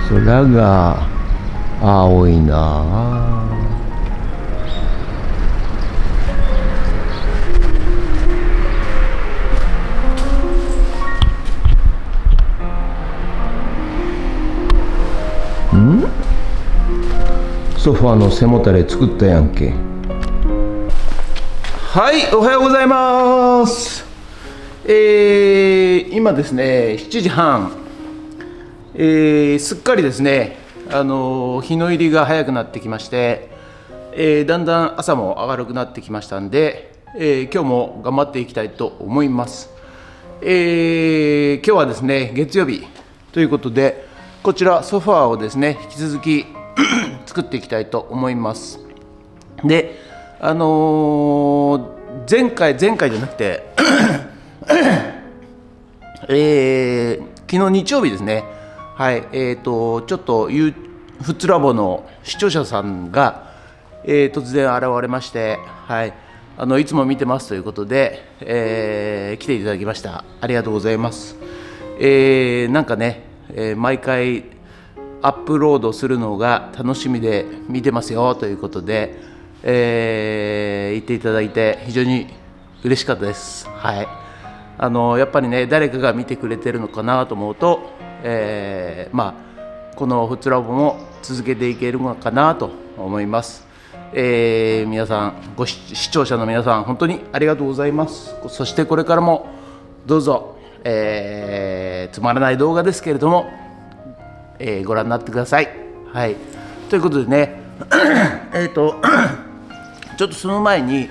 空が青いな。ソファーの背もたれ作ったやんけ。はい、おはようございます。今ですね、7時半、すっかりですね、日の入りが早くなってきまして、だんだん朝も明るくなってきましたんで、今日も頑張っていきたいと思います。今日はですね、月曜日ということで、こちらソファーをですね、引き続き作っていきたいと思います。で、前回じゃなくて昨日日曜日ですね、はい、ちょっとフッツラボの視聴者さんが、突然現れまして、はい、いつも見てますということで、来ていただきました。ありがとうございます。なんかね、毎回アップロードするのが楽しみで見てますよということで、言っていただいて非常に嬉しかったです。はい、やっぱりね、誰かが見てくれてるのかなと思うと、このフッツラボも続けていけるのかなと思います。皆さん、視聴者の皆さん、本当にありがとうございます。そしてこれからもどうぞ、つまらない動画ですけれども、ご覧になってください。はい、ということでねちょっとその前に、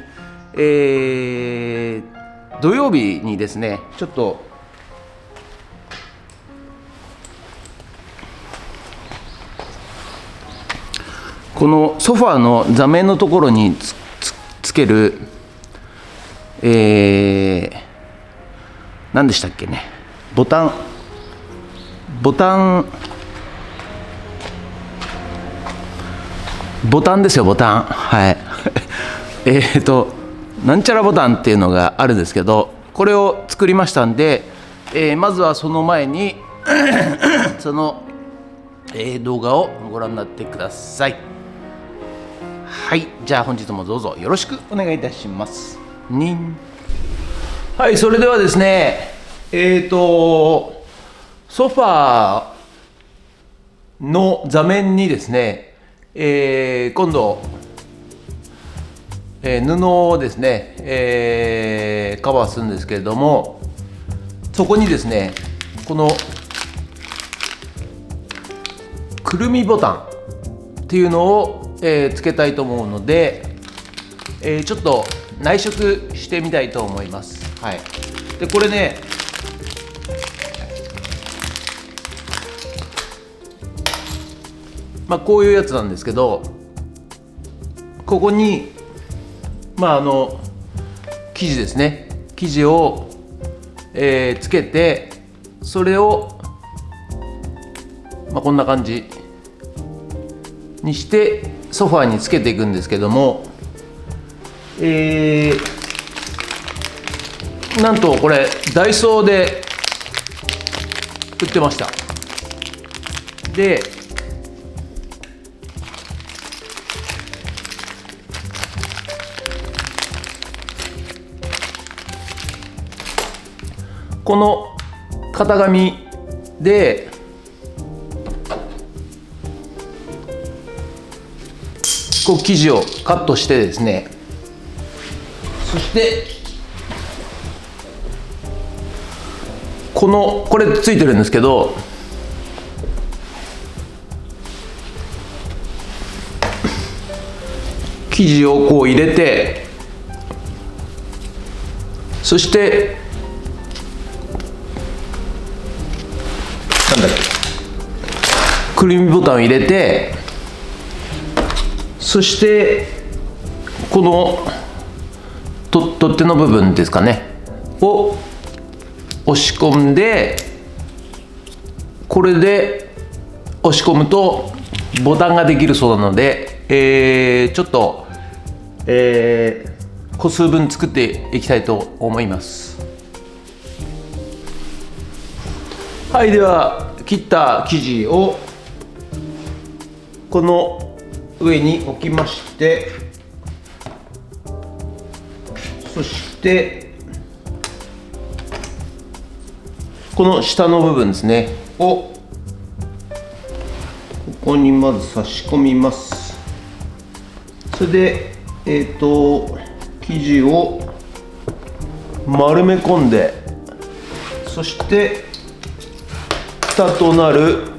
土曜日にですね、ちょっとこのソファーの座面のところに つける、何でしたっけね、ボタンですよ、ボタン。はいなんちゃらボタンっていうのがあるんですけど、これを作りましたんで、まずはその前にその、動画をご覧になってください。はい、じゃあ本日もどうぞよろしくお願いいたします。はい、それではですね、ソファーの座面にですね、今度、布をですね、カバーするんですけれども、そこにですね、このくるみボタンっていうのを、つけたいと思うので、ちょっと内職してみたいと思います。はい、でこれね、こういうやつなんですけど、ここに生地ですね、生地を、つけて、それを、こんな感じにしてソファーにつけていくんですけども、なんとこれダイソーで売ってました。でこの型紙でこう生地をカットしてですね、そしてこれついてるんですけど、生地をこう入れて、そしてくるみボタンを入れて、そしてこの取っ手の部分ですかねを押し込んで、これで押し込むとボタンができるそうなので、ちょっと、個数分作っていきたいと思います。はい、では切った生地をこの上に置きまして、そしてこの下の部分ですねをここにまず差し込みます。それで生地を丸め込んで、そして蓋となる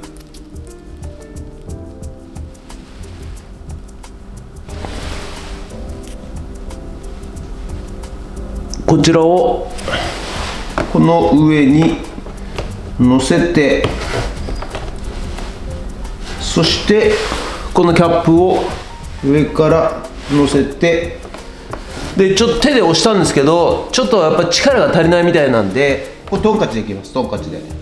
こちらをこの上に乗せて、そしてこのキャップを上から乗せて、でちょっと手で押したんですけど、ちょっとやっぱ力が足りないみたいなんで、これトンカチでいきます。トンカチで。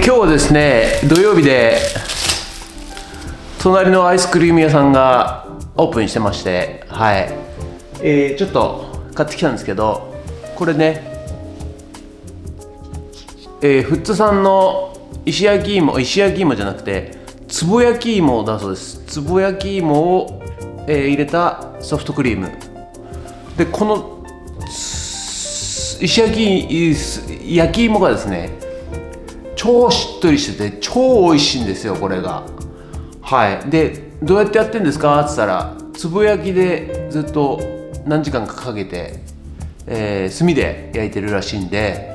今日はですね、土曜日で隣のアイスクリーム屋さんがオープンしてまして、はい、ちょっと買ってきたんですけど、これね、富津産の石焼き芋じゃなくてつぼ焼き芋だそうです。つぼ焼き芋を、入れたソフトクリームで、この焼き芋がですね、超しっとりしてて超美味しいんですよ、これが。はい。で、どうやってやってんですかって言ったら、つぼ焼きでずっと何時間かかけて、炭で焼いてるらしいんで、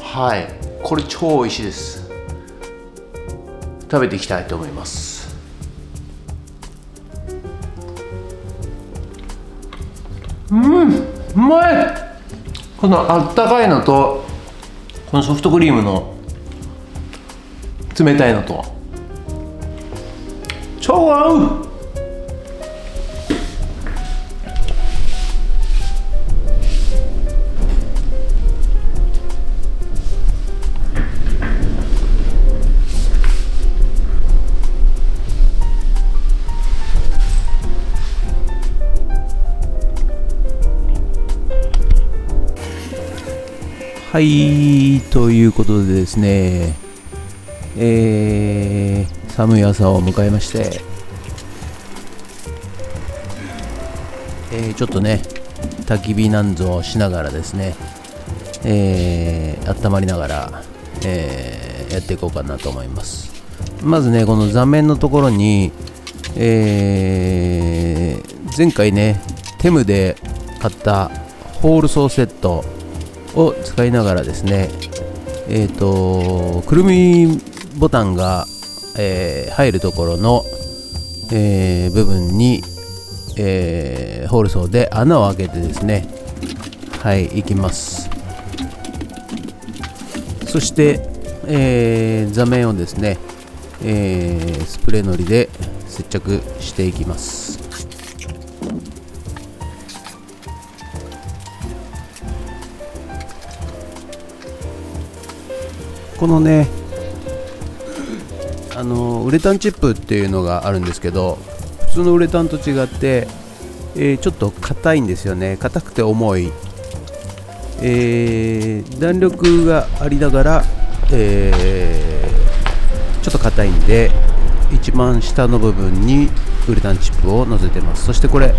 はい、これ超美味しいです。食べていきたいと思います。うまい。このあったかいのとこのソフトクリームの冷たいのと超合う。はい、ということでですね、寒い朝を迎えまして、ちょっとね、焚き火なんぞをしながらですね、温まりながら、やっていこうかなと思います。まずね、この座面のところに、前回ね、テムで買ったホールソーセットを使いながらですね、くるみボタンが、入るところの、部分に、ホールソーで穴を開けてですね、はい、いきます。そして、座面をですね、スプレーのりで接着していきます。このね、ウレタンチップっていうのがあるんですけど、普通のウレタンと違って、ちょっと硬いんですよね。硬くて重い、弾力がありながら、ちょっと硬いんで、一番下の部分に、ウレタンチップを乗せてます。そしてこれ、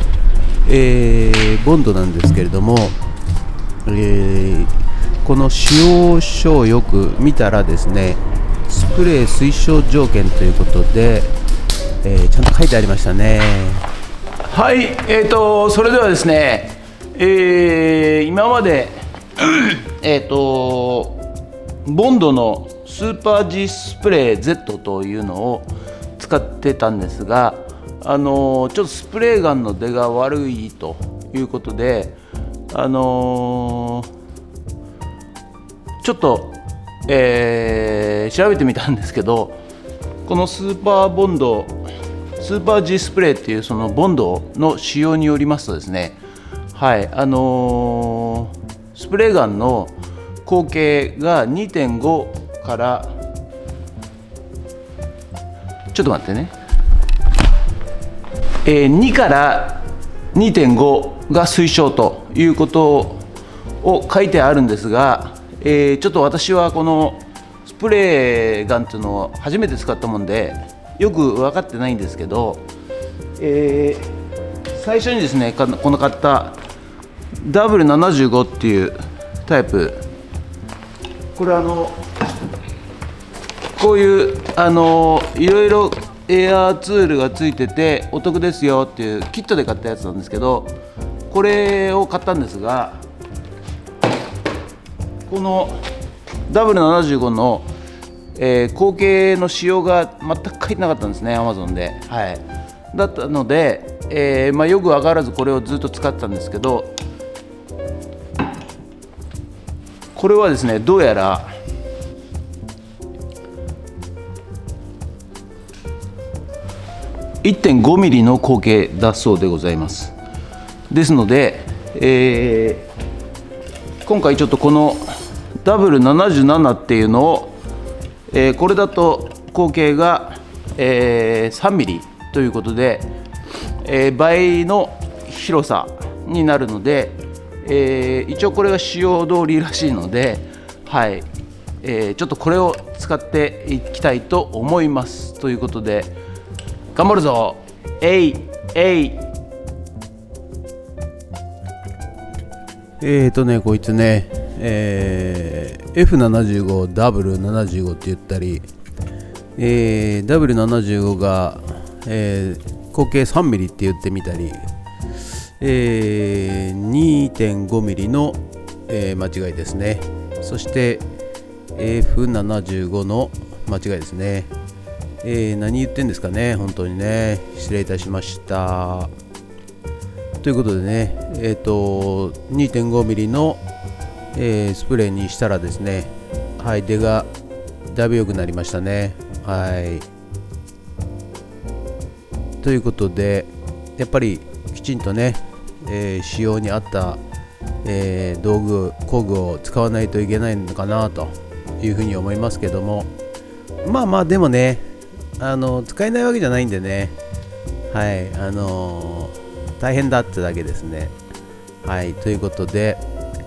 ボンドなんですけれども、この使用書をよく見たらですね、スプレー推奨条件ということで、ちゃんと書いてありましたね。はい、それではですね、今までボンドのスーパー G スプレー Z というのを使ってたんですが、ちょっとスプレーガンの出が悪いということで、ちょっと、調べてみたんですけど、このスーパー G スプレーっていうそのボンドの仕様によりますとですね、はい、スプレーガンの口径が 2.5 からちょっと待ってね、2から 2.5 が推奨ということを書いてあるんですが、ちょっと私はこのスプレーガンっていうのを初めて使ったもんでよく分かってないんですけど、最初にですね、この買った W75 っていうタイプ、これこういういろいろエアーツールがついててお得ですよっていうキットで買ったやつなんですけど、これを買ったんですが、この W75 の、口径の仕様が全く書いてなかったんですね、 Amazon で、はい、だったので、よく分からずこれをずっと使ってたんですけど、これはですね、どうやら1.5 ミリの口径だそうでございます。ですので、今回ちょっとこの W77 っていうのを、これだと口径が、3ミリということで、倍の広さになるので、一応これが使用通りらしいので、はい、ちょっとこれを使っていきたいと思います。ということで頑張るぞ、えいえい。こいつね、F75、W75 って言ったり、W75 が、口径3ミリって言ってみたり、2.5 ミリの、間違いですね。そして F75 の間違いですね。何言ってんですかね、本当にね、失礼いたしました。ということでね、2.5 ミリの、スプレーにしたらですね、はい、出がだいぶ良くなりましたね。はい。ということで、やっぱりきちんとね、使用に合った、道具、工具を使わないといけないのかなというふうに思いますけども、まあでもね、使えないわけじゃないんでね、はい、大変だってだけですね。はい、ということで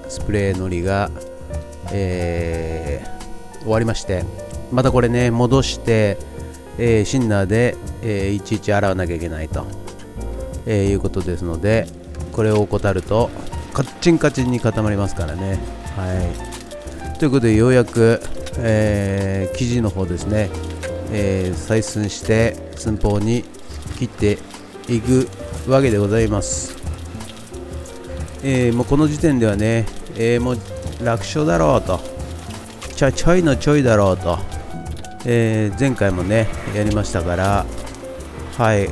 スプレーのりが、終わりまして、またこれね戻して、シンナーで、いちいち洗わなきゃいけないと、いうことですので、これを怠るとカッチンカチンに固まりますからね。はい、ということでようやく、生地の方ですね、採寸して寸法に切っていくわけでございます。もうこの時点ではね、もう楽勝だろうと、ちょいのちょいだろうと、前回もねやりましたから、はい、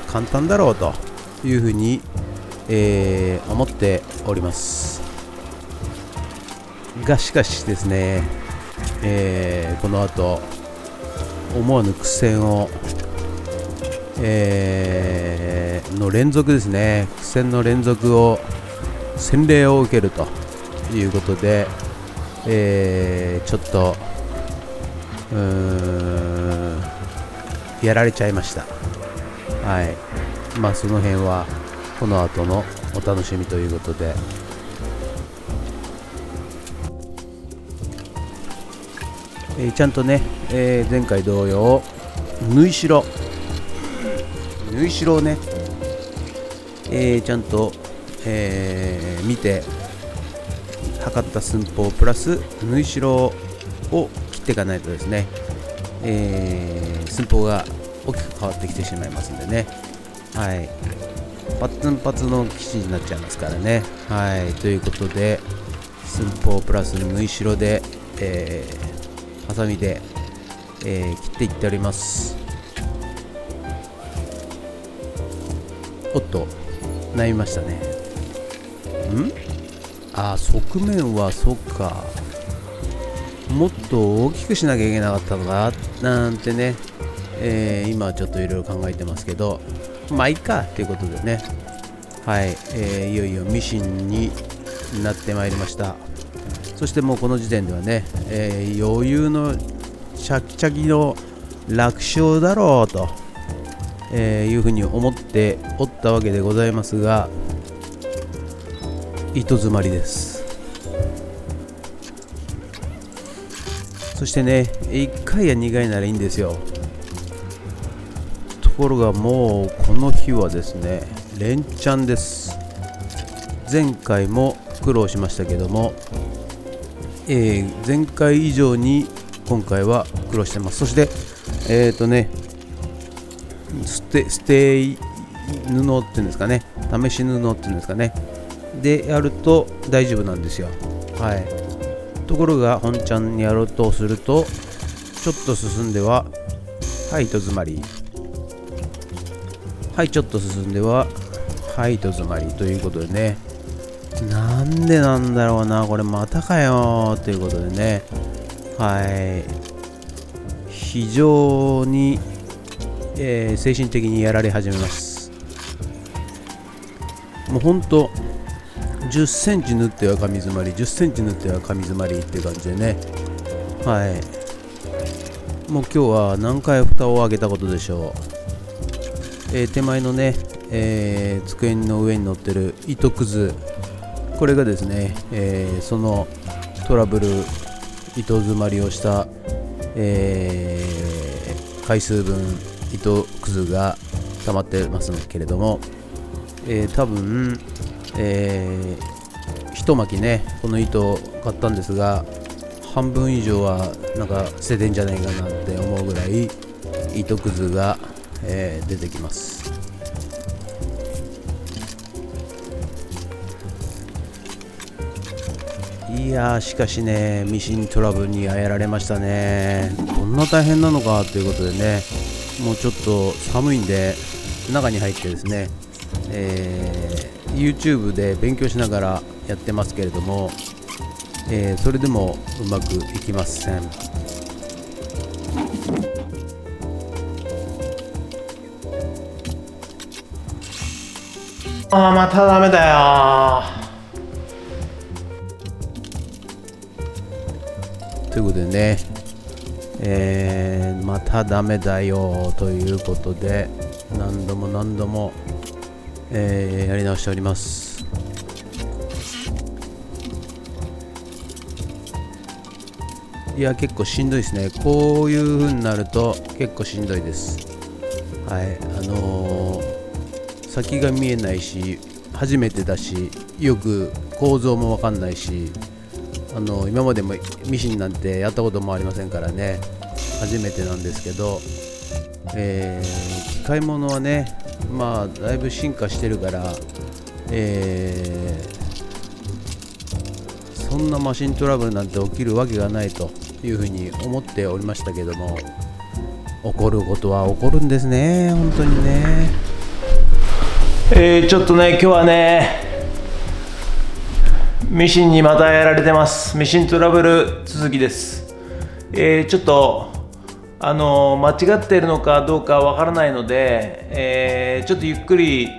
簡単だろうというふうに、思っておりますが、しかしですね、この後思わぬ苦戦を、の連続ですね、苦戦の連続を洗礼を受けるということで、ちょっとやられちゃいました。はい、その辺はこの後のお楽しみということで、ちゃんとね、前回同様縫い代縫い代をね、ちゃんと、見て測った寸法プラス縫い代を切っていかないとですね、寸法が大きく変わってきてしまいますんでね、はい、パッツンパツの生地になっちゃいますからね。はい、ということで寸法プラス縫い代で、ハサミで、切っていっております。おっと悩みましたね。側面はそっか、もっと大きくしなきゃいけなかったのかなんてね、今ちょっといろいろ考えてますけど、まあいいかということでね、はい、いよいよミシンになってまいりました。そしてもうこの時点ではね、余裕のチャキチャキの楽勝だろうと、いうふうに思っておったわけでございますが、糸詰まりです。そしてね、1回や2回ならいいんですよ。ところがもうこの日はですね、連チャンです。前回も苦労しましたけども、前回以上に今回は苦労してます。そして捨て布っていうんですかね、試し布っていうんですかね、でやると大丈夫なんですよ。はい。ところが本ちゃんにやろうとすると、ちょっと進んでは糸詰まり、ちょっと進んでは糸詰まりということでね、なんでなんだろうな、これまたかよということでね、非常に、精神的にやられ始めます。もうほんと10センチ縫っては紙詰まり、10センチ縫っては紙詰まりっていう感じでね、もう今日は何回蓋を開けたことでしょう。手前のね、机の上に乗ってる糸くず、これがですね、そのトラブル糸詰まりをした、回数分糸くずが溜まってますけれども、多分、一巻きね、この糸を買ったんですが、半分以上はなんか捨ててんじゃないかなって思うぐらい糸くずが、出てきます。いやー、しかしね、ミシントラブルにやられましたね。こんな大変なのかということでね、もうちょっと寒いんで中に入ってですね、YouTube で勉強しながらやってますけれども、それでもうまくいきません。またダメだよ。ということでね、またダメだよということで、何度も、やり直しております。いや、結構しんどいですね。こういう風になると結構しんどいです。先が見えないし、初めてだし、よく構造も分かんないし、今までもミシンなんてやったこともありませんからね、初めてなんですけど、機械物はね、だいぶ進化してるから、そんなマシントラブルなんて起きるわけがないというふうに思っておりましたけども、起こることは起こるんですね、本当にね。ちょっとね、今日はね、ミシンにまたやられてます。ミシントラブル続きです。ちょっと間違っているのかどうかわからないので、ちょっとゆっくり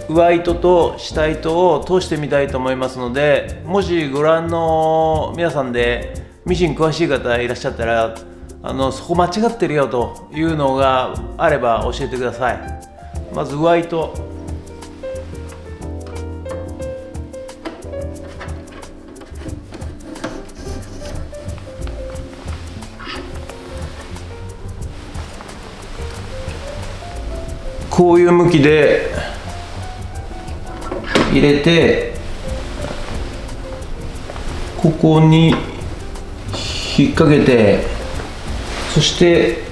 上糸と下糸を通してみたいと思いますので、もしご覧の皆さんでミシン詳しい方いらっしゃったら、そこ間違ってるよというのがあれば教えてください。まず上糸、こういう向きで入れて、ここに引っ掛けて、そして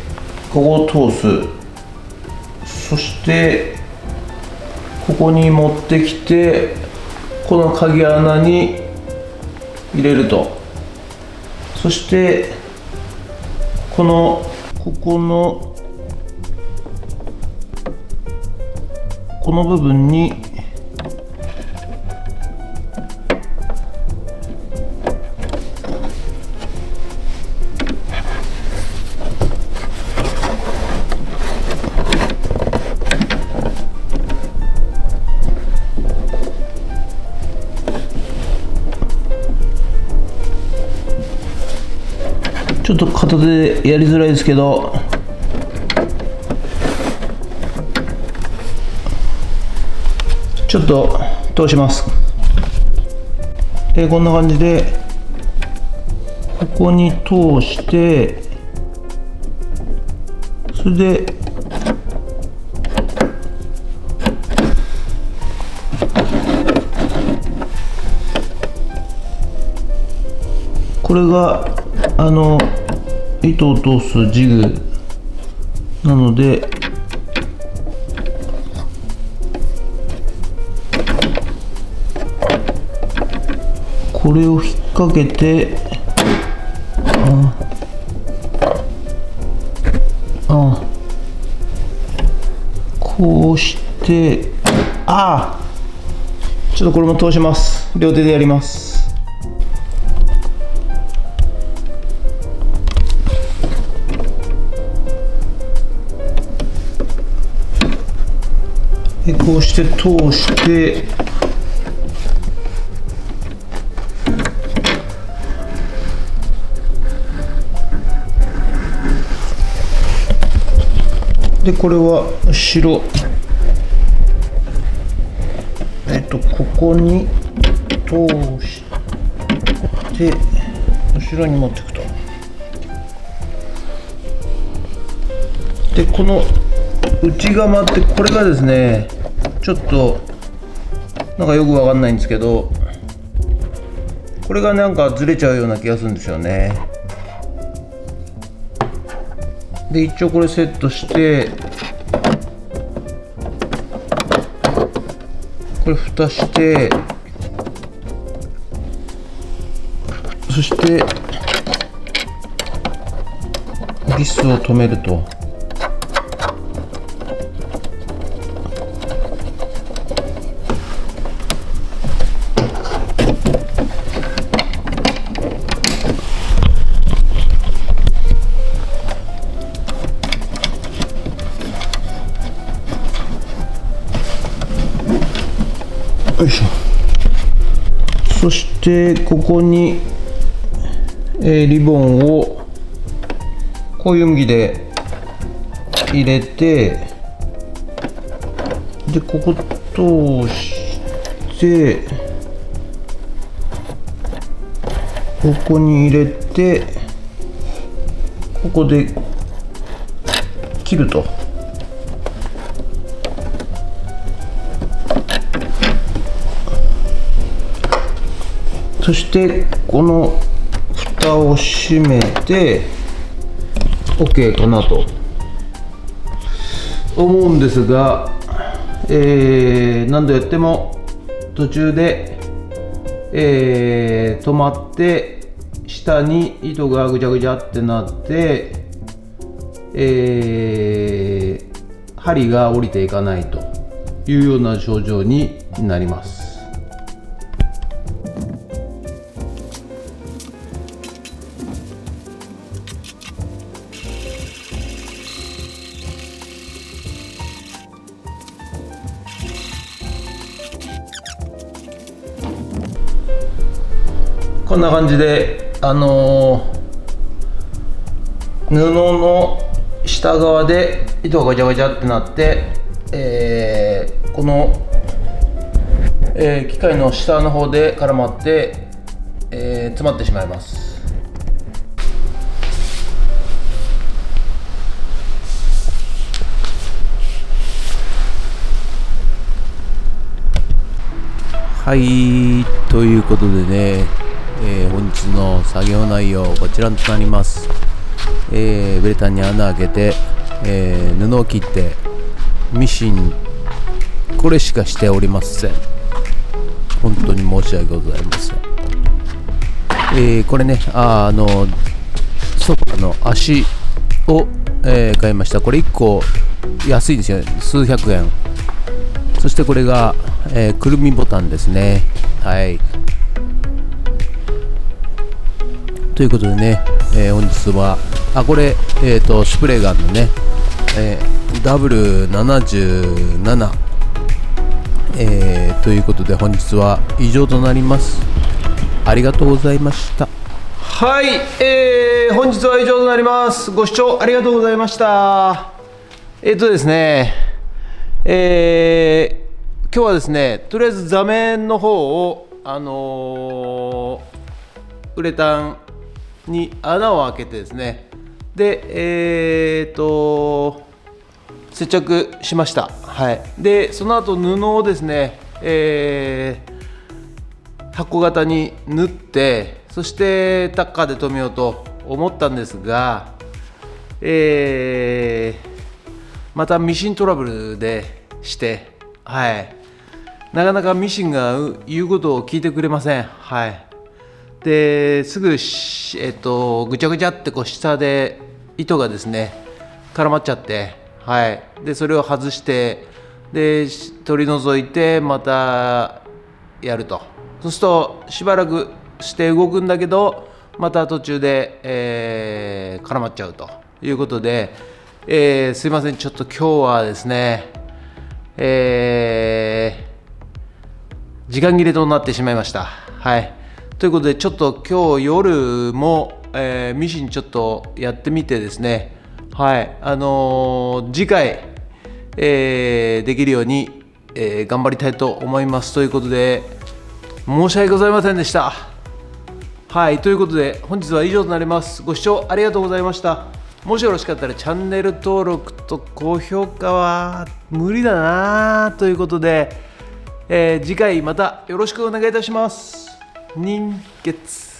ここを通す。そしてここに持ってきて、この鍵穴に入れると。そしてここのこの部分にちょっと片手でやりづらいですけど、ちょっと通します。こんな感じでここに通して、それでこれが糸を通すジグなので、これを引っ掛けて、こうして、ちょっとこれも通します。両手でやります。こうして通して、でこれは後ろ、ここに通して後ろに持っていくと。でこの内釜って、これがですね、ちょっとなんかよくわかんないんですけど、これがなんかずれちゃうような気がするんですよね。で一応これセットして、これ蓋して、そしてビスを止めると。よいしょ。そしてここに、リボンをこういう向きで入れて、でここ通して、ここに入れて、ここで切ると。そしてこの蓋を閉めて OK かなと思うんですが、何度やっても途中で、止まって下に糸がぐちゃぐちゃってなって、針が降りていかないというような症状になります。こんな感じで、布の下側で糸がガチャガチャってなって、この、機械の下の方で絡まって、詰まってしまいます。はい、ということでね、本日の作業内容こちらとなります。ウレタンに穴開けて、布を切ってミシン、これしかしておりません。本当に申し訳ございません。これね、ソファの足を、買いました。これ1個安いですよ、数百円。そしてこれが、くるみボタンですね。はい。ということでね、本日はこれ、スプレーガンのね、W77、ということで本日は以上となります。ありがとうございました。はい、本日は以上となります。ご視聴ありがとうございました。ですね、今日はですね、とりあえず座面の方を、ウレタンに穴を開けてですね、で、接着しました。はい。で、その後布をですね、箱型に縫って、そしてタッカーで留めようと思ったんですが、またミシントラブルでして、はい。なかなかミシンが言うことを聞いてくれません。はい。ですぐぐちゃぐちゃってこう下で糸がですね絡まっちゃって、はい。でそれを外してで取り除いてまたやると。そうするとしばらくして動くんだけどまた途中で、絡まっちゃうということで、すいません、ちょっと今日はですね、時間切れとなってしまいました。はい。ということでちょっと今日夜も、ミシンちょっとやってみてですね、はい、次回、できるように、頑張りたいと思いますということで申し訳ございませんでした。はい、ということで本日は以上となります。ご視聴ありがとうございました。もしよろしかったらチャンネル登録と高評価は無理だなということで、次回またよろしくお願いいたします。人月